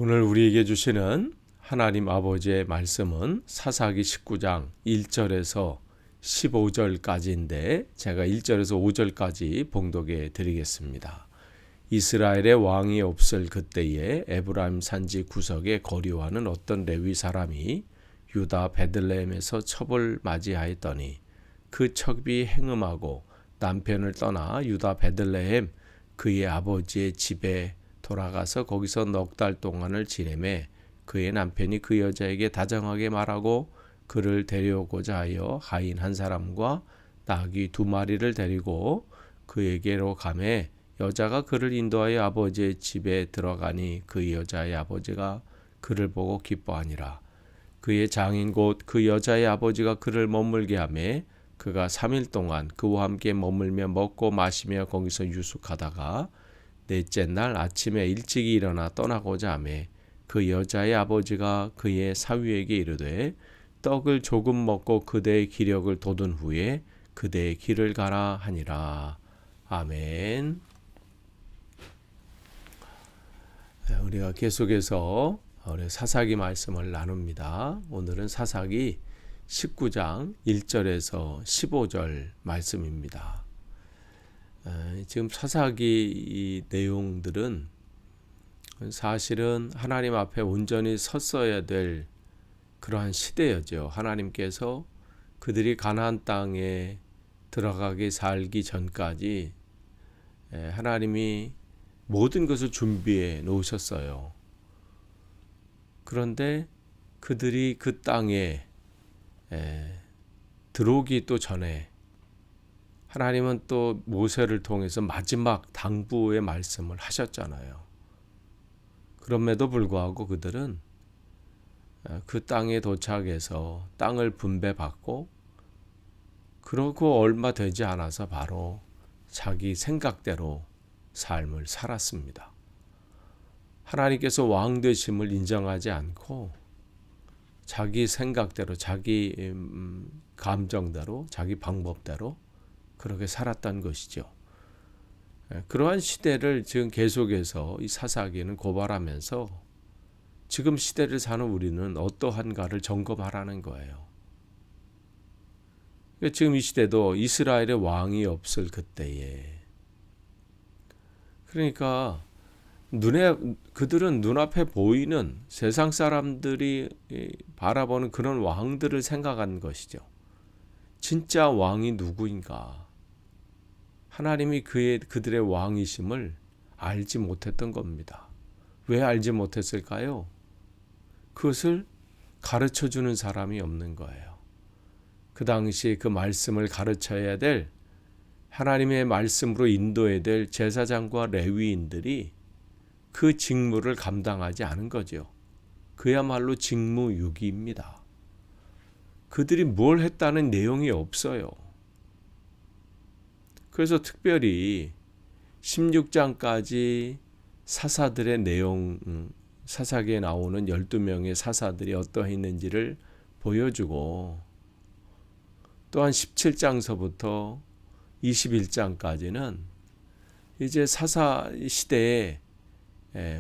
오늘 우리에게 주시는 하나님 아버지의 말씀은 사사기 19장 1절에서 15절까지인데 제가 1절에서 5절까지 봉독해 드리겠습니다. 이스라엘의 왕이 없을 그때에 에브라임 산지 구석에 거류하는 어떤 레위 사람이 유다 베들레헴에서 첩을 맞이하였더니 그 첩이 행음하고 남편을 떠나 유다 베들레헴 그의 아버지의 집에 돌아가서 거기서 넉 달 동안을 지내매 그의 남편이 그 여자에게 다정하게 말하고 그를 데려오고자 하여 하인 한 사람과 나귀 2마리를 데리고 그에게로 가매 여자가 그를 인도하여 아버지의 집에 들어가니 그 여자의 아버지가 그를 보고 기뻐하니라. 그의 장인 곧 그 여자의 아버지가 그를 머물게 하매 그가 3일 동안 그와 함께 머물며 먹고 마시며 거기서 유숙하다가 넷째 날 아침에 일찍이 일어나 떠나고자 하매 그 여자의 아버지가 그의 사위에게 이르되 떡을 조금 먹고 그대의 기력을 돋운 후에 그대의 길을 가라 하니라. 아멘. 우리가 계속해서 우리 사사기 말씀을 나눕니다. 오늘은 사사기 19장 1절에서 15절 말씀입니다. 지금 사사기 이 내용들은 사실은 하나님 앞에 온전히 섰어야 될 그러한 시대였죠. 하나님께서 그들이 가나안 땅에 들어가게 살기 전까지 하나님이 모든 것을 준비해 놓으셨어요. 그런데 그들이 그 땅에 들어오기 또 전에 하나님은 또 모세를 통해서 마지막 당부의 말씀을 하셨잖아요. 그럼에도 불구하고 그들은 그 땅에 도착해서 땅을 분배받고 그러고 얼마 되지 않아서 바로 자기 생각대로 삶을 살았습니다. 하나님께서 왕 되심을 인정하지 않고 자기 생각대로 자기 감정대로 자기 방법대로 그렇게 살았던 것이죠. 그러한 시대를 지금 계속해서 이 사사기는 고발하면서 지금 시대를 사는 우리는 어떠한가를 점검하라는 거예요. 지금 이 시대도 이스라엘의 왕이 없을 그때에 그러니까 그들은 눈앞에 보이는 세상 사람들이 바라보는 그런 왕들을 생각한 것이죠. 진짜 왕이 누구인가? 하나님이 그들의 왕이심을 알지 못했던 겁니다. 왜 알지 못했을까요? 그것을 가르쳐주는 사람이 없는 거예요. 그 당시에 그 말씀을 가르쳐야 될 하나님의 말씀으로 인도해야 될 제사장과 레위인들이 그 직무를 감당하지 않은 거죠. 그야말로 직무유기입니다. 그들이 뭘 했다는 내용이 없어요. 그래서 특별히 16장까지 사사들의 내용, 사사기에 나오는 12명의 사사들이 어떠했는지를 보여주고 또한 17장서부터 21장까지는 이제 사사 시대의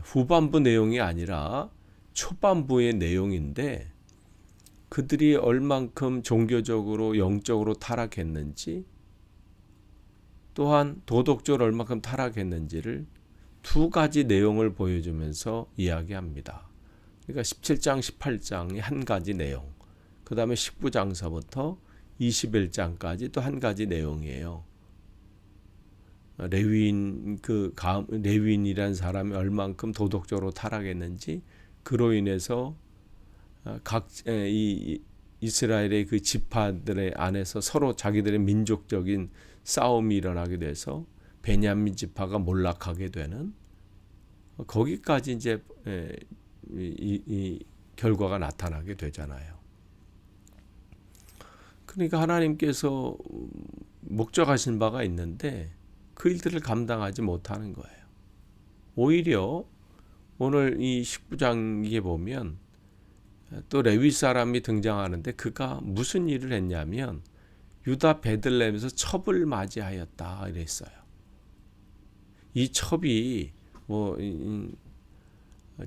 후반부 내용이 아니라 초반부의 내용인데 그들이 얼만큼 종교적으로 영적으로 타락했는지 또한 도덕적으로 얼만큼 타락했는지를 2가지 내용을 보여주면서 이야기합니다. 그러니까 17장, 18장이 한 가지 내용, 그 다음에 19장서부터 21장까지 또 한 가지 내용이에요. 레위인이란 사람이 얼만큼 도덕적으로 타락했는지 그로 인해서 이스라엘의 그 지파들의 안에서 서로 자기들의 민족적인 싸움이 일어나게 돼서 베냐민 지파가 몰락하게 되는 거기까지 이제 이 결과가 나타나게 되잖아요. 그러니까 하나님께서 목적하신 바가 있는데 그 일들을 감당하지 못하는 거예요. 오히려 오늘 이 19장에 보면 또 레위 사람이 등장하는데 그가 무슨 일을 했냐면 유다 베들레헴에서 첩을 맞이하였다 이랬어요. 이 첩이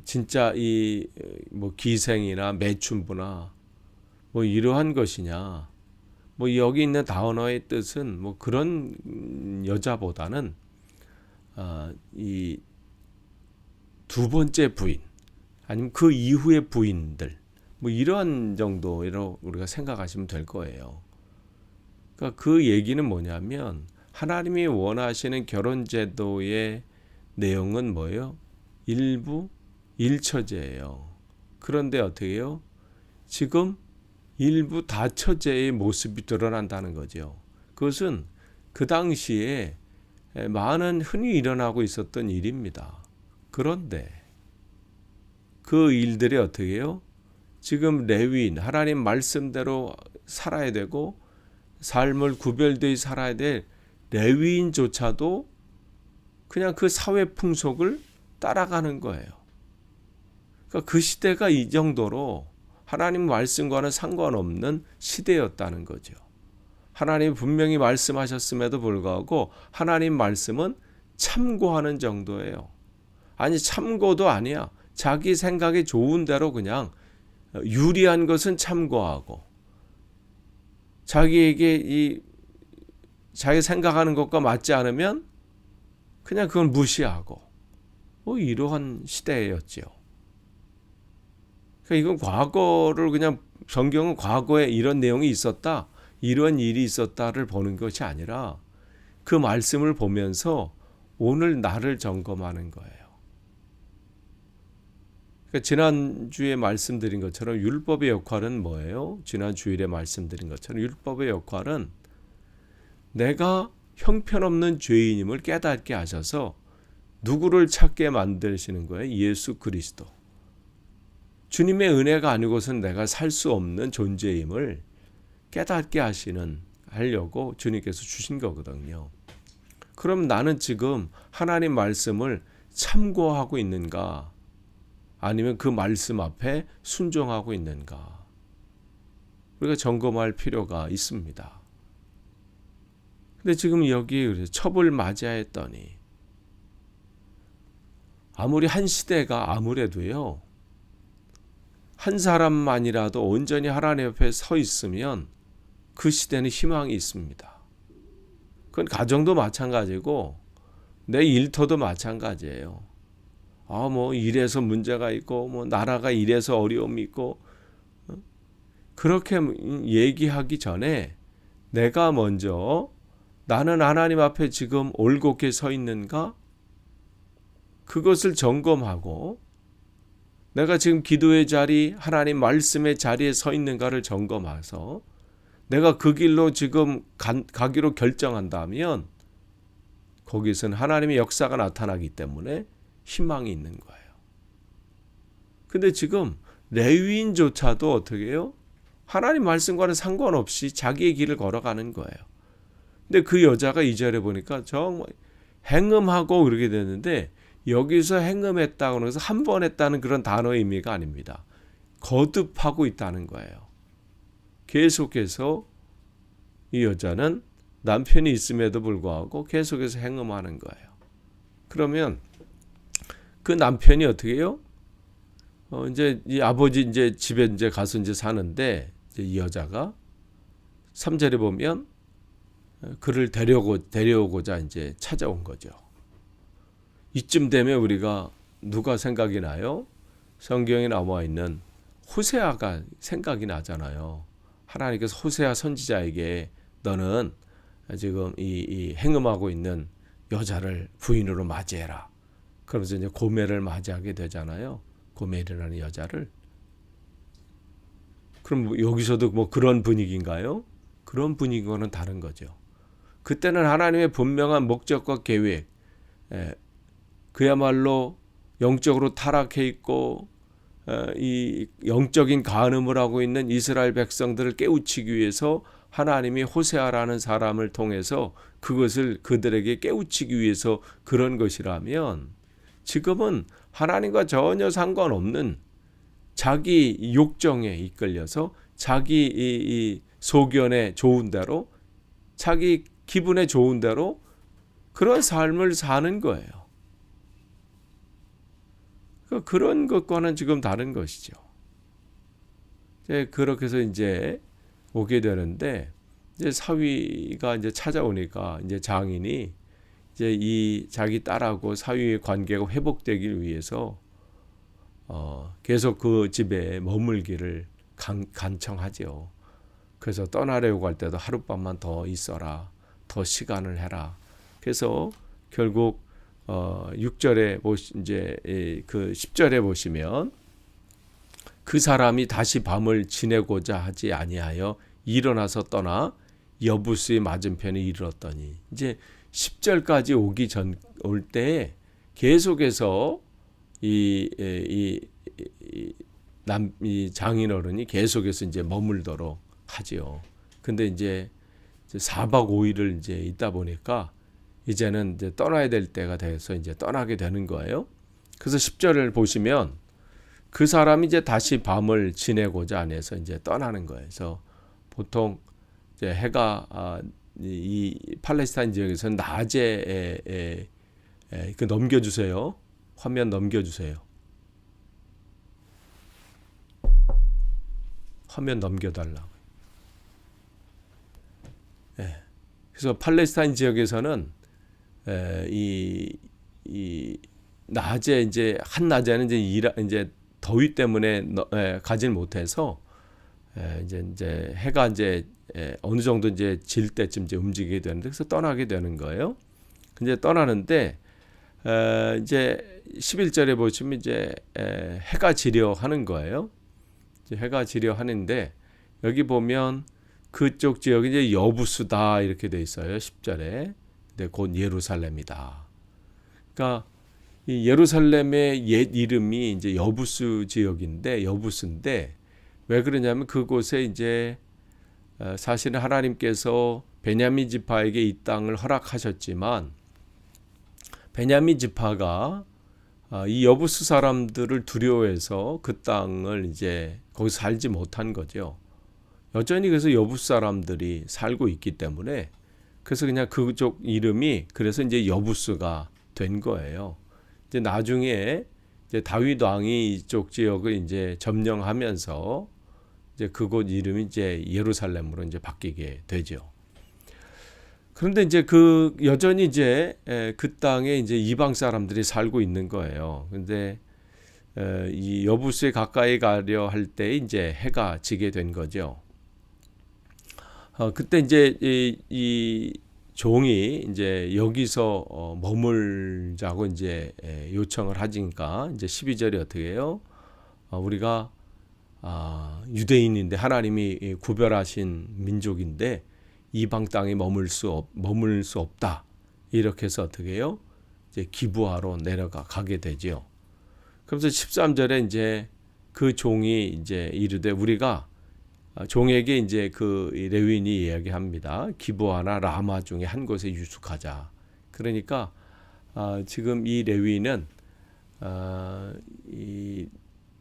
진짜 이 뭐 기생이나 매춘부나 뭐 이러한 것이냐? 뭐 여기 있는 단어의 뜻은 뭐 그런 여자보다는 이 두 번째 부인 아니면 그 이후의 부인들 뭐 이러한 정도로 우리가 생각하시면 될 거예요. 그러니까 그 얘기는 뭐냐면 하나님이 원하시는 결혼 제도의 내용은 뭐예요? 일부 일처제예요. 그런데 어떻게 해요? 지금 일부 다처제의 모습이 드러난다는 거죠. 그것은 그 당시에 많은 흔히 일어나고 있었던 일입니다. 그런데 그 일들이 어떻게 해요? 지금 레위인, 하나님 말씀대로 살아야 되고 삶을 구별되어 살아야 될 레위인조차도 그냥 그 사회 풍속을 따라가는 거예요. 그러니까 그 시대가 이 정도로 하나님 말씀과는 상관없는 시대였다는 거죠. 하나님이 분명히 말씀하셨음에도 불구하고 하나님 말씀은 참고하는 정도예요. 아니 참고도 아니야. 자기 생각이 좋은 대로 그냥 유리한 것은 참고하고 자기에게 자기 생각하는 것과 맞지 않으면 그냥 그건 무시하고 뭐 이러한 시대였죠. 그러니까 이건 과거를 그냥 성경은 과거에 이런 내용이 있었다, 이런 일이 있었다를 보는 것이 아니라 그 말씀을 보면서 오늘 나를 점검하는 거예요. 그러니까 지난주에 말씀드린 것처럼 율법의 역할은 뭐예요? 지난 주일에 말씀드린 것처럼 율법의 역할은 내가 형편없는 죄인임을 깨닫게 하셔서 누구를 찾게 만드시는 거예요? 예수 그리스도. 주님의 은혜가 아니고서는 내가 살 수 없는 존재임을 깨닫게 하려고 주님께서 주신 거거든요. 그럼 나는 지금 하나님 말씀을 참고하고 있는가? 아니면 그 말씀 앞에 순종하고 있는가? 우리가 점검할 필요가 있습니다. 근데 지금 여기 첩을 맞이하였더니 아무리 한 시대가 아무래도요. 한 사람만이라도 온전히 하나님 앞에 서 있으면 그 시대는 희망이 있습니다. 그건 가정도 마찬가지고 내 일터도 마찬가지예요. 뭐 이래서 문제가 있고 뭐 나라가 이래서 어려움이 있고 그렇게 얘기하기 전에 내가 먼저 나는 하나님 앞에 지금 올곧게 서 있는가? 그것을 점검하고 내가 지금 기도의 자리, 하나님 말씀의 자리에 서 있는가를 점검해서 내가 그 길로 지금 가기로 결정한다면 거기서는 하나님의 역사가 나타나기 때문에 희망이 있는 거예요. 근데 지금 레위인조차도 어떻게 해요? 하나님 말씀과는 상관없이 자기의 길을 걸어가는 거예요. 근데 그 여자가 2절에 보니까 정말 행음하고 그러게 되는데 여기서 행음했다고 해서 한 번 했다는 그런 단어의 의미가 아닙니다. 거듭하고 있다는 거예요. 계속해서 이 여자는 남편이 있음에도 불구하고 계속해서 행음하는 거예요. 그러면 그 남편이 어떻게 해요? 이제 이 아버지 이제 집에 이제 가서 이제 사는데 이제 이 여자가 3절에 보면 그를 데려오고자 이제 찾아온 거죠. 이쯤 되면 우리가 누가 생각이 나요? 성경에 나와 있는 호세아가 생각이 나잖아요. 하나님께서 호세아 선지자에게 너는 지금 이 행음하고 있는 여자를 부인으로 맞이해라. 그러면서 이제 고멜을 맞이하게 되잖아요. 고멜이라는 여자를. 그럼 여기서도 뭐 그런 분위기인가요? 그런 분위기와는 다른 거죠. 그때는 하나님의 분명한 목적과 계획, 그야말로 영적으로 타락해 있고 이 영적인 간음을 하고 있는 이스라엘 백성들을 깨우치기 위해서 하나님이 호세아라는 사람을 통해서 그것을 그들에게 깨우치기 위해서 그런 것이라면 지금은 하나님과 전혀 상관없는 자기 욕정에 이끌려서 자기 이 소견에 좋은 대로 자기 기분에 좋은 대로 그런 삶을 사는 거예요. 그런 것과는 지금 다른 것이죠. 이제 그렇게 해서 이제 오게 되는데, 이제 사위가 이제 찾아오니까 이제 장인이 이제 이 자기 딸하고 사위의 관계가 회복되길 위해서 계속 그 집에 머물기를 간청하죠. 그래서 떠나려고 할 때도 하룻밤만 더 있어라, 더 시간을 해라. 그래서 결국 6절에 이제 그 10절에 보시면 그 사람이 다시 밤을 지내고자 하지 아니하여 일어나서 떠나 여부스의 맞은편에 이르렀더니, 이제 10절까지 올 때 계속해서 이 장인어른이 계속해서 이제 머물도록 하지요. 근데 이제 4박 5일을 이제 있다 보니까 이제는 이제 떠나야 될 때가 돼서 이제 떠나게 되는 거예요. 그래서 10절을 보시면 그 사람이 이제 다시 밤을 지내고자 안 해서 이제 떠나는 거예요. 그래서 보통 이제 해가 이 팔레스타인 지역에서는 낮에 그 넘겨주세요. 화면 넘겨주세요. 화면 넘겨달라고. 그래서 팔레스타인 지역에서는 이 낮에 이제 한낮에는 이제 더위 때문에 가질 못해서 이제 해가 이제 어느 정도 이제 질 때쯤 이제 움직이게 되는데, 그래서 떠나게 되는 거예요. 근데 떠나는데 이제 11절에 보시면 이제 해가 지려 하는 거예요. 이제 해가 지려 하는데 여기 보면 그쪽 지역이 이제 여부수다 이렇게 돼 있어요. 10절에. 근데 곧 예루살렘이다. 그러니까 이 예루살렘의 옛 이름이 이제 여부수 지역인데, 여부수인데 왜 그러냐면 그곳에 이제 사실은 하나님께서 베냐민 지파에게 이 땅을 허락하셨지만 베냐민 지파가 이 여부수 사람들을 두려워해서 그 땅을 이제 거기서 살지 못한 거죠. 여전히 그래서 여부수 사람들이 살고 있기 때문에 그래서 그냥 그쪽 이름이 그래서 이제 여부수가 된 거예요. 이제 나중에 이제 다윗 왕이 이쪽 지역을 이제 점령하면서 이제 그곳 이름이 이제 예루살렘으로 이제 바뀌게 되죠. 그런데 이제 그 여전히 이제 그 땅에 이제 이방 사람들이 살고 있는 거예요. 근데 이 여부수에 가까이 가려 할 때 이제 해가 지게 된 거죠. 그때 이제 이 종이 이제 여기서 머물자고 이제 요청을 하니까 이제 12절이 어떻게 해요? 우리가 유대인인데 하나님이 구별하신 민족인데 이방 땅에 머물 수 없다. 이렇게 해서 어떻게 해요? 이제 기브아로 가게 되죠. 그래서 13절에 이제 그 종이 이제 이르되 우리가 종에게 이제 그 레위인이 이야기합니다. 기브아나 라마 중에 한 곳에 유숙하자. 그러니까 지금 이 레위인은 이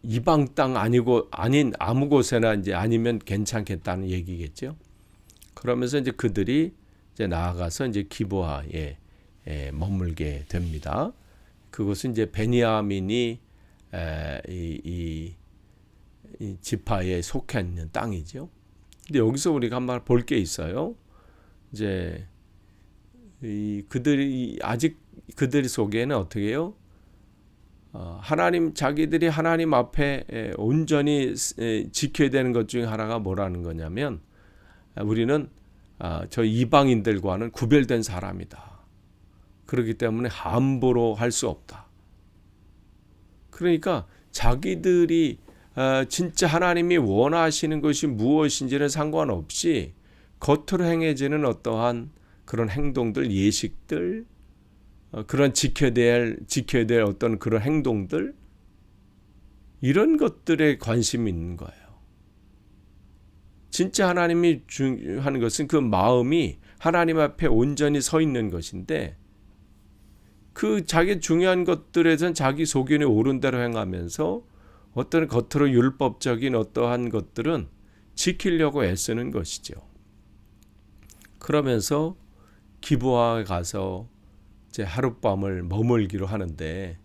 이방 땅 아닌 아무 곳에나 이제 아니면 괜찮겠다는 얘기겠죠. 그러면서 이제 그들이 이제 나아가서 이제 기브아에 머물게 됩니다. 그것은 이제 베냐민이 이 지파에 속해 있는 땅이죠. 근데 여기서 우리가 한번 볼 게 있어요. 이제 그들 속에는 어떻게 해요? 자기들이 하나님 앞에 온전히 지켜야 되는 것 중에 하나가 뭐라는 거냐면 우리는 저 이방인들과는 구별된 사람이다. 그렇기 때문에 함부로 할 수 없다. 그러니까 자기들이 진짜 하나님이 원하시는 것이 무엇인지는 상관없이 겉으로 행해지는 어떠한 그런 행동들, 예식들, 그런 지켜야 될 어떤 그런 행동들, 이런 것들에 관심이 있는 거예요. 진짜 하나님이 중요한 것은 그 마음이 하나님 앞에 온전히 서 있는 것인데, 그 자기 중요한 것들에선 자기 소견에 옳은 대로 행하면서 어떤 겉으로 율법적인 어떠한 것들은 지키려고 애쓰는 것이죠. 그러면서 기브아에 가서 이제 하룻밤을 머물기로 하는데,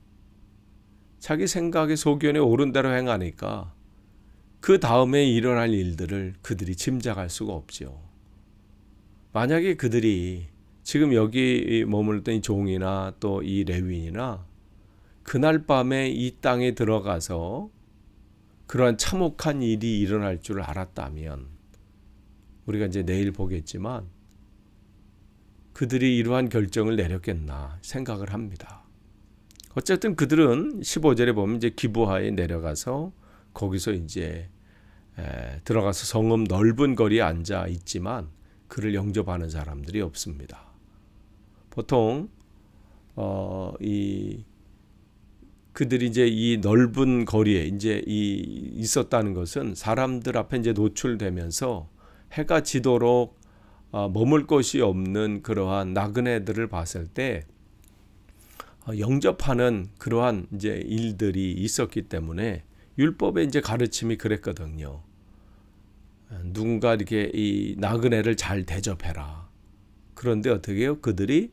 자기 생각에 소견에 옳은 대로 행하니까 그 다음에 일어날 일들을 그들이 짐작할 수가 없죠. 만약에 그들이 지금 여기 머물던 이 종이나 또 이 레위인이나 그날 밤에 이 땅에 들어가서 그러한 참혹한 일이 일어날 줄 알았다면, 우리가 이제 내일 보겠지만 그들이 이러한 결정을 내렸겠나 생각을 합니다. 어쨌든 그들은 15절에 보면 이제 기브하에 내려가서 거기서 이제 들어가서 성읍 넓은 거리에 앉아 있지만 그를 영접하는 사람들이 없습니다. 보통 그들이 이제 이 넓은 거리에 이제 있었다는 것은 사람들 앞에 이제 노출되면서 해가 지도록 머물 곳이 없는 그러한 나그네들을 봤을 때 영접하는 그러한 이제 일들이 있었기 때문에 율법의 이제 가르침이 그랬거든요. 누군가 이렇게 이 나그네를 잘 대접해라. 그런데 어떻게 해요? 그들이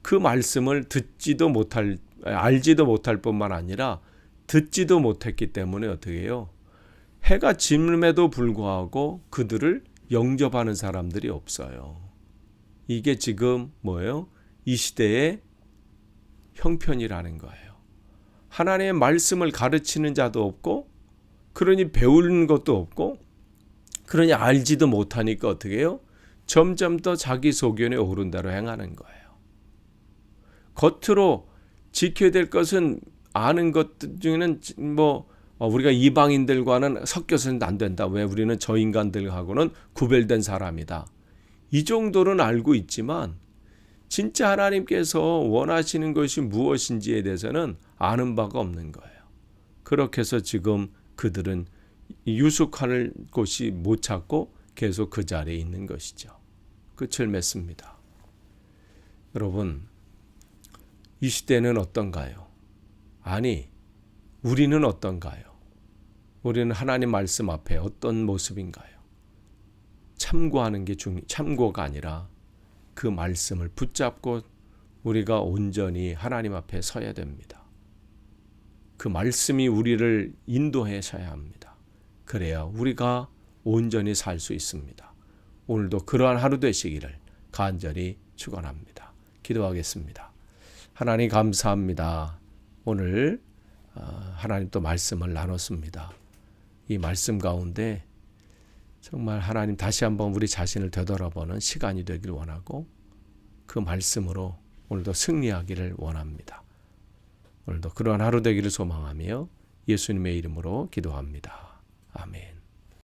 그 말씀을 알지도 못할 뿐만 아니라 듣지도 못했기 때문에 어떻게 해요? 해가 짐에도 불구하고 그들을 영접하는 사람들이 없어요. 이게 지금 뭐예요? 이 시대의 형편이라는 거예요. 하나님의 말씀을 가르치는 자도 없고, 그러니 배우는 것도 없고, 그러니 알지도 못하니까 어떻게 해요? 점점 더 자기 소견에 오른 대로 행하는 거예요. 겉으로 지켜야 될 것은 아는 것 중에는 우리가 이방인들과는 섞여서는 안 된다. 왜? 우리는 저 인간들하고는 구별된 사람이다. 이 정도는 알고 있지만 진짜 하나님께서 원하시는 것이 무엇인지에 대해서는 아는 바가 없는 거예요. 그렇게 해서 지금 그들은 유숙할 곳이 못 찾고 계속 그 자리에 있는 것이죠. 끝을 맺습니다. 여러분, 이 시대는 어떤가요? 아니, 우리는 어떤가요? 우리는 하나님 말씀 앞에 어떤 모습인가요? 참고하는 게 참고가 아니라 그 말씀을 붙잡고 우리가 온전히 하나님 앞에 서야 됩니다. 그 말씀이 우리를 인도하셔야 합니다. 그래야 우리가 온전히 살 수 있습니다. 오늘도 그러한 하루 되시기를 간절히 축원합니다. 기도하겠습니다. 하나님 감사합니다. 오늘 하나님 또 말씀을 나눴습니다. 이 말씀 가운데 정말 하나님 다시 한번 우리 자신을 되돌아보는 시간이 되길 원하고 그 말씀으로 오늘도 승리하기를 원합니다. 오늘도 그러한 하루 되기를 소망하며 예수님의 이름으로 기도합니다. 아멘.